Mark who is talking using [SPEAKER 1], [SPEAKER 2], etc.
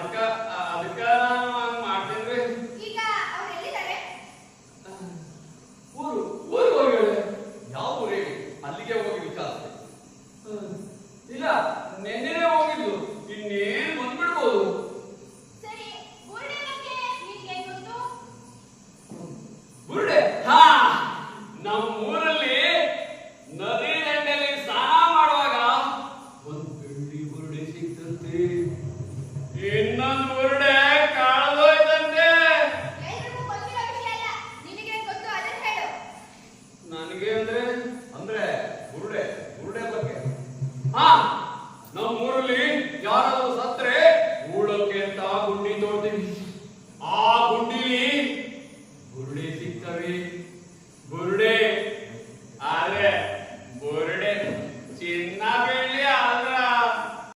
[SPEAKER 1] ಅದಕ್ಕ ಅದಕ್ಕ ನಾನು ಹಂಗ್ ಮಾಡ್ತೇನ್ರಿ.
[SPEAKER 2] ಈಗ ಅವ್ರು ಎಲ್ಲಿದ್ದಾರೆ?
[SPEAKER 1] ಊರಿಗೆ ಹೋಗಿ.
[SPEAKER 3] ಯಾವ ಊರು ಹೇಳಿ, ಅಲ್ಲಿಗೆ ಹೋಗಿ ವಿಚಾರಿಸ್ತೆ.
[SPEAKER 1] ಇಲ್ಲ, ನೆನ್ನೆನೇ ಹೋಗಿದ್ದು, ಇನ್ನೇನ್ ಬಂದ್ಬಿಡ್ಬೋದು.
[SPEAKER 2] ಸರಿ, ಬುರುಡೆ ಬಗ್ಗೆ ನಿನ್ಗೆ ಗೊತ್ತು?
[SPEAKER 1] ಬುರುಡೆ? ಹಾ, ನಮ್ಮೂರಲ್ಲಿ ನದಿ ದಂಡೆಯಲ್ಲಿ ಸ್ನಾನ ಮಾಡುವಾಗ ಒಂದು ಬೆಳ್ಳಿ ಬುರುಡೆ ಸಿಕ್ತಂತೆ. ಇನ್ನೊಂದು ಬುರುಡೆ ಕಳೆದೋಯ್ತಂತೆ.
[SPEAKER 2] ಎಲ್ರಿಗೂ ಗೊತ್ತಿರೋ ವಿಷಯ ಅಲ್ಲ, ನಿನಗೆ ಗೊತ್ತು ಅದನ್ನ ಹೇಳು.
[SPEAKER 1] ನನಗೆ
[SPEAKER 3] ಅಂದ್ರೆ ಬುರುಡೆ ಬಗ್ಗೆ.
[SPEAKER 1] ಹಾ, ನಮ್ಮೂರಲ್ಲಿ ಯಾರಾದ್ರೂ ಸತ್ರೆ ಹೂಳಕ್ಕೆ ಅಂತ ಗುಂಡಿ ತೋಡ್ತೀವಿ. ಆ ಗುಂಡಿಲಿ ಬುರುಡೆ ಸಿಗ್ತವೆ. ಬುರುಡೆ